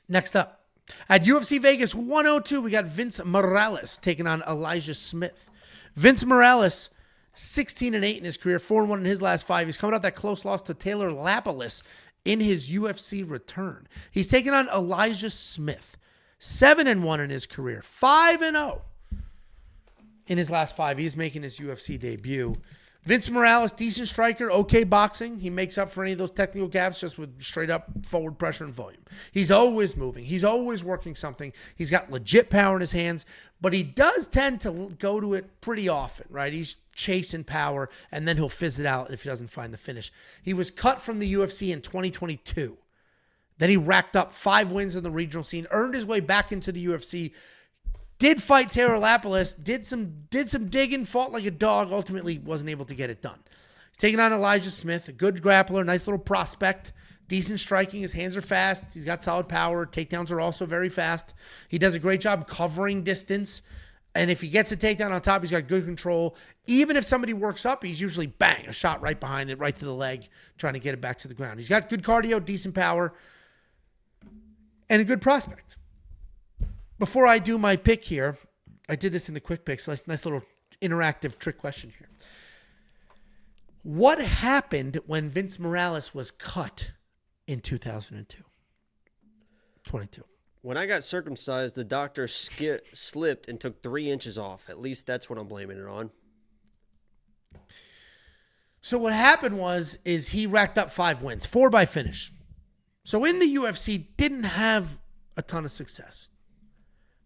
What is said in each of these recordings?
Next up, at UFC Vegas 102, we got Vince Morales taking on Elijah Smith. Vince Morales, 16-8 in his career, 4-1 in his last 5. He's coming out that close loss to Taylor Lapilus in his UFC return. He's taking on Elijah Smith, 7-1 in his career, 5-0 in his last 5. He's making his UFC debut. Vince Morales, decent striker, okay boxing. He makes up for any of those technical gaps just with straight up forward pressure and volume. He's always moving. He's always working something. He's got legit power in his hands, but he does tend to go to it pretty often, right? He's chasing power, and then he'll fizz it out if he doesn't find the finish. He was cut from the UFC in 2022. Then he racked up 5 wins in the regional scene, earned his way back into the UFC, did fight Taylor Lapilus, did some digging, fought like a dog, ultimately wasn't able to get it done. He's taking on Elijah Smith, a good grappler, nice little prospect, decent striking. His hands are fast. He's got solid power. Takedowns are also very fast. He does a great job covering distance. And if he gets a takedown on top, he's got good control. Even if somebody works up, he's usually, bang, a shot right behind it, right to the leg, trying to get it back to the ground. He's got good cardio, decent power, and a good prospect. Before I do my pick here, I did this in the quick picks. Nice little interactive trick question here. What happened when Vince Morales was cut in 2002? 22. When I got circumcised, the doctor slipped and took 3 inches off. At least that's what I'm blaming it on. So what happened is he racked up 5 wins, 4 by finish. So in the UFC, didn't have a ton of success.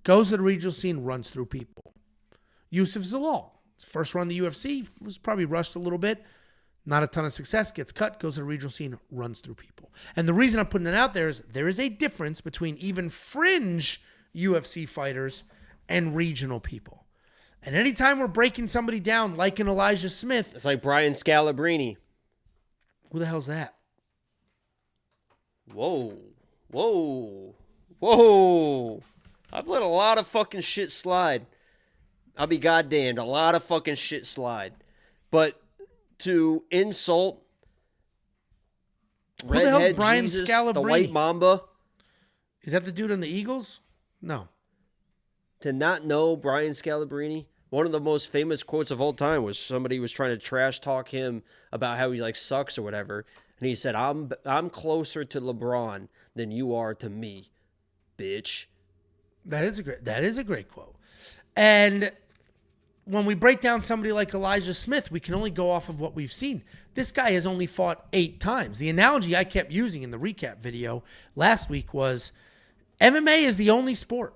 Goes to the regional scene, runs through people. Yusuf Zalal, his first run in the UFC, was probably rushed a little bit. Not a ton of success, gets cut, goes to the regional scene, runs through people. And the reason I'm putting it out there is a difference between even fringe UFC fighters and regional people. And anytime we're breaking somebody down like an Elijah Smith. It's like Brian Scalabrine. Who the hell's that? Whoa. I've let a lot of fucking shit slide. I'll be goddamned. A lot of fucking shit slide. But to insult Who the hell's Redhead Brian Jesus, Scalabrine? the White Mamba. Is that the dude on the Eagles? No. To not know Brian Scalabrine, one of the most famous quotes of all time was somebody was trying to trash talk him about how he like sucks or whatever. And he said, I'm closer to LeBron than you are to me, bitch. That is a great quote. And when we break down somebody like Elijah Smith, we can only go off of what we've seen. This guy has only fought 8 times. The analogy I kept using in the recap video last week was MMA is the only sport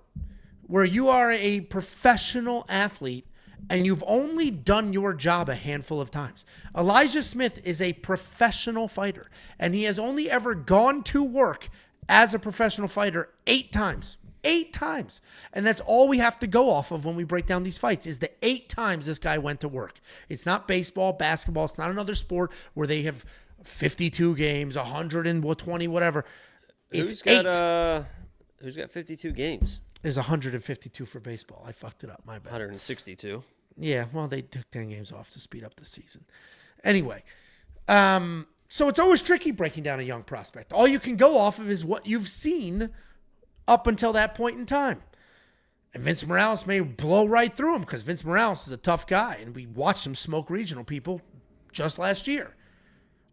where you are a professional athlete and you've only done your job a handful of times. Elijah Smith is a professional fighter, and he has only ever gone to work as a professional fighter 8 times. 8 times. And that's all we have to go off of when we break down these fights is the 8 times this guy went to work. It's not baseball, basketball. It's not another sport where they have 52 games, 120, whatever. It's Who's got 52 games? There's 152 for baseball. I fucked it up. My bad. 162. Yeah, well, they took 10 games off to speed up the season. Anyway, so it's always tricky breaking down a young prospect. All you can go off of is what you've seen up until that point in time. And Vince Morales may blow right through him because Vince Morales is a tough guy, and we watched him smoke regional people just last year.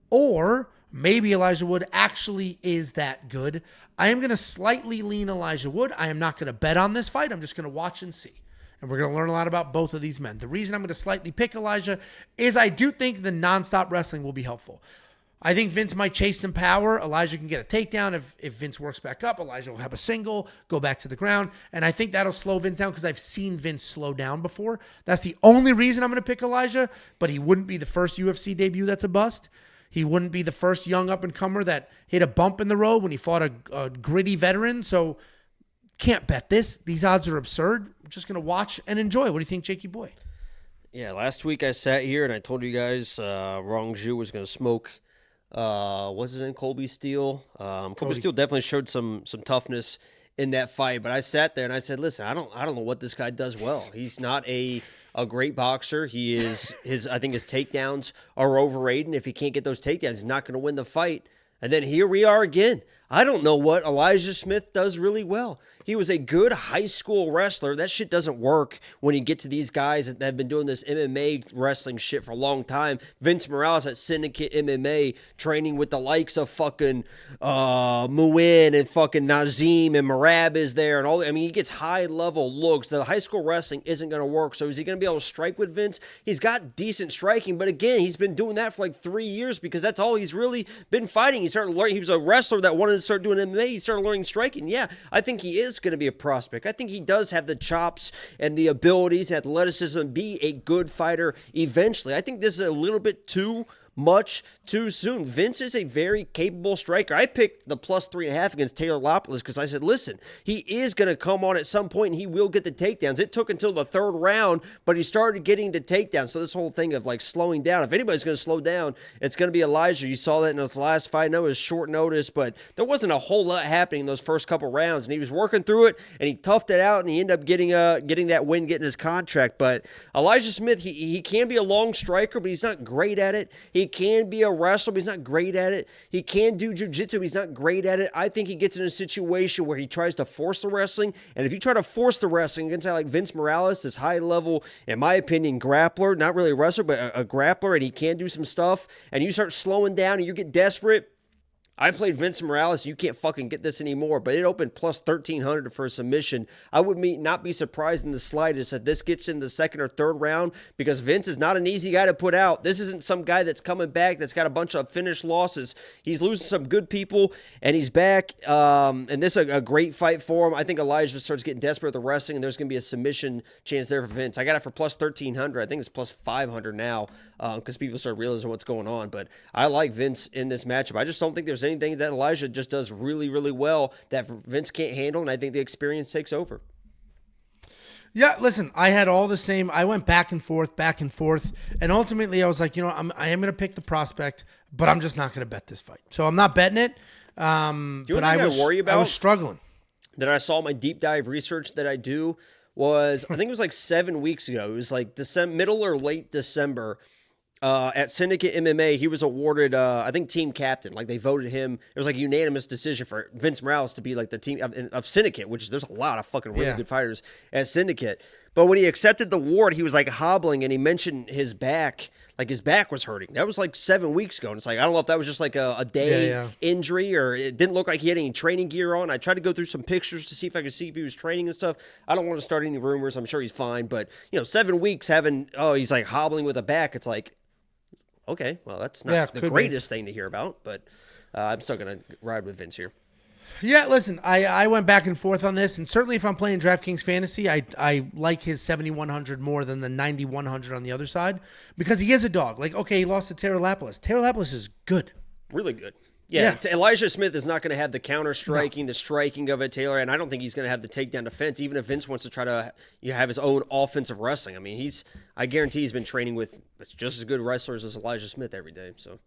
Or maybe Elijah Wood actually is that good. I am going to slightly lean Elijah Wood. I am not going to bet on this fight. I'm just going to watch and see. And we're going to learn a lot about both of these men. The reason I'm going to slightly pick Elijah is I do think the nonstop wrestling will be helpful. I think Vince might chase some power. Elijah can get a takedown. If Vince works back up, Elijah will have a single, go back to the ground. And I think that'll slow Vince down because I've seen Vince slow down before. That's the only reason I'm going to pick Elijah, but he wouldn't be the first UFC debut that's a bust. He wouldn't be the first young up-and-comer that hit a bump in the road when he fought a gritty veteran. So can't bet this. These odds are absurd. I'm just going to watch and enjoy. What do you think, Jakey boy? Yeah, last week I sat here and I told you guys Rong Zhu was going to smoke. What's his name? Colby Steele. Colby Steele definitely showed some toughness in that fight. But I sat there and I said, listen, I don't know what this guy does well. He's not a great boxer. He is I think his takedowns are overrated. And if he can't get those takedowns, he's not going to win the fight. And then here we are again. I don't know what Elijah Smith does really well. He was a good high school wrestler. That shit doesn't work when you get to these guys that have been doing this MMA wrestling shit for a long time. Vince Morales at Syndicate MMA training with the likes of fucking Muin and fucking Nazim and Marab is there and all. I mean, he gets high level looks. The high school wrestling isn't going to work. So is he going to be able to strike with Vince? He's got decent striking, but again, he's been doing that for like 3 years because that's all he's really been fighting. He started learning. He was a wrestler that wanted to start doing MMA. He started learning striking. Yeah, I think he is going to be a prospect. I think he does have the chops and the abilities and athleticism to be a good fighter eventually. I think this is a little bit too much too soon. Vince is a very capable striker. I picked the plus 3.5 against Taylor Lopoulos because I said, listen, he is going to come on at some point and he will get the takedowns. It took until the third round, but he started getting the takedowns. So this whole thing of like slowing down, if anybody's going to slow down, it's going to be Elijah. You saw that in his last fight. I know it was short notice, but there wasn't a whole lot happening in those first couple rounds, and he was working through it, and he toughed it out, and he ended up getting that win, getting his contract. But Elijah Smith, he can be a long striker, but he's not great at it. He can be a wrestler, but he's not great at it. He can do jiu-jitsu, but he's not great at it. I think he gets in a situation where he tries to force the wrestling, and if you try to force the wrestling against a guy like Vince Morales, this high-level, in my opinion, grappler, not really a wrestler, but a grappler, and he can do some stuff, and you start slowing down and you get desperate. I played Vince Morales. You can't fucking get this anymore, but it opened plus 1,300 for a submission. I would not be surprised in the slightest if this gets in the second or third round because Vince is not an easy guy to put out. This isn't some guy that's coming back that's got a bunch of finished losses. He's losing some good people, and he's back, and this is a great fight for him. I think Elijah starts getting desperate with the wrestling, and there's going to be a submission chance there for Vince. I got it for plus 1,300. I think it's plus 500 now because people start realizing what's going on, but I like Vince in this matchup. I just don't think there's anything that Elijah just does really, really well that Vince can't handle, and I think the experience takes over. Yeah, listen, I had all the same. I went back and forth, and ultimately I was like, I am going to pick the prospect, but I'm just not going to bet this fight. So I'm not betting it. But I was struggling. That I saw my deep dive research that I do was, I think it was like 7 weeks ago. It was like middle or late December. At Syndicate MMA, he was awarded, I think, team captain. Like, they voted him. It was like a unanimous decision for Vince Morales to be like the team of Syndicate, which there's a lot of fucking really good fighters at Syndicate. But when he accepted the award, he was like hobbling, and he mentioned his back. Like, his back was hurting. That was like 7 weeks ago. And it's like, I don't know if that was just like a day injury, or it didn't look like he had any training gear on. I tried to go through some pictures to see if I could see if he was training and stuff. I don't want to start any rumors. I'm sure he's fine. But, 7 weeks he's like hobbling with a back. It's like, okay, well, that's not the greatest thing to hear about, but I'm still going to ride with Vince here. Yeah, listen, I went back and forth on this, and certainly if I'm playing DraftKings Fantasy, I like his 7,100 more than the 9,100 on the other side because he is a dog. Like, okay, he lost to Taylor Lopoulos. Taylor Lopoulos is good. Really good. Yeah. Elijah Smith is not going to have the counter striking, the striking of it, Taylor, and I don't think he's going to have the takedown defense, even if Vince wants to try to have his own offensive wrestling. I mean, I guarantee he's been training with just as good wrestlers as Elijah Smith every day. So,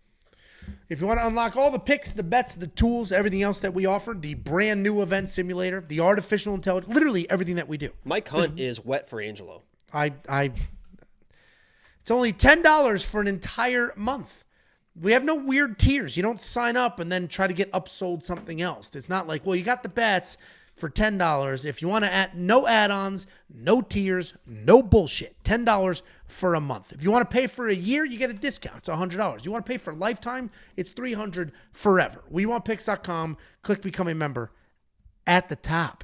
if you want to unlock all the picks, the bets, the tools, everything else that we offer, the brand new event simulator, the artificial intelligence, literally everything that we do. Mike Hunt is wet for Angelo. It's only $10 for an entire month. We have no weird tiers. You don't sign up and then try to get upsold something else. It's not like, well, you got the bets for $10. If you want to add no add-ons, no tiers, no bullshit, $10 for a month. If you want to pay for a year, you get a discount. It's $100. You want to pay for a lifetime, it's $300 forever. WeWantPicks.com. Click Become a Member at the top.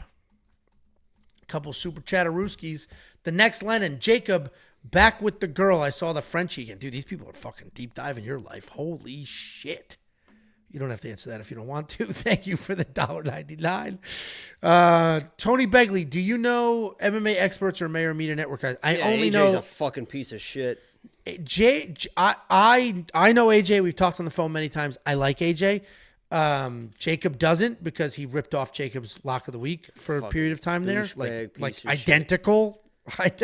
A couple super chatterooskies. The next Lennon, Jacob, back with the girl. I saw the Frenchie again. Dude, these people are fucking deep diving your life. Holy shit. You don't have to answer that if you don't want to. Thank you for the $1.99. Tony Begley, do you know MMA experts or Mayor Media Network? I only know. AJ's a fucking piece of shit. I know AJ. We've talked on the phone many times. I like AJ. Jacob doesn't because he ripped off Jacob's lock of the week for a period of time there. Like identical.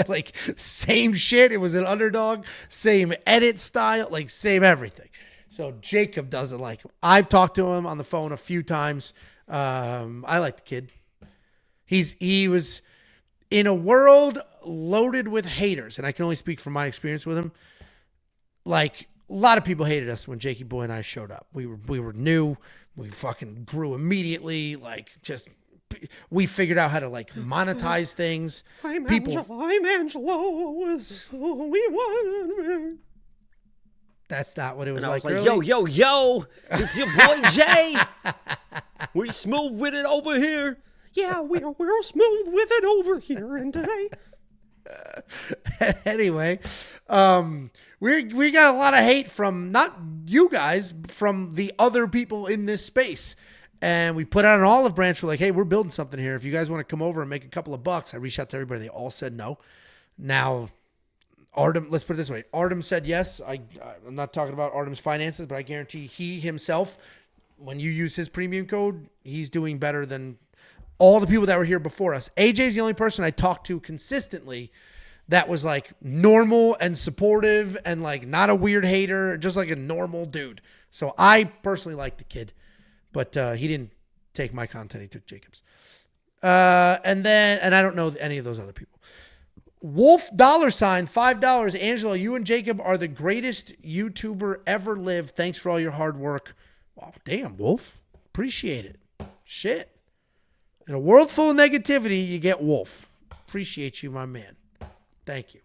Like same shit. It was an underdog, same edit style, like same everything. So Jacob doesn't like him. I've talked to him on the phone a few times. I like the kid. He was in a world loaded with haters, and I can only speak from my experience with him. Like A lot of people hated us when Jakey Boy and I showed up. We were new. We fucking grew immediately. Like, just, we figured out how to like monetize things. I'm Angelo. We want. That's not what it was and like. I was like, really? yo, it's your boy Jay. We smooth with it over here. Yeah, we're smooth with it over here. And today. Anyway, we got a lot of hate from not you guys, from the other people in this space. And we put out an olive branch. We're like, hey, we're building something here. If you guys want to come over and make a couple of bucks, I reached out to everybody. They all said no. Now, Artem, let's put it this way. Artem said yes. I'm not talking about Artem's finances, but I guarantee he himself, when you use his premium code, he's doing better than all the people that were here before us. AJ's the only person I talked to consistently that was like normal and supportive and like not a weird hater, just like a normal dude. So I personally like the kid, but he didn't take my content. He took Jacob's. And I don't know any of those other people. Wolf $, $5. Angelo, you and Jacob are the greatest YouTuber ever lived. Thanks for all your hard work. Wow, damn, Wolf. Appreciate it. Shit. In a world full of negativity, you get Wolf. Appreciate you, my man. Thank you.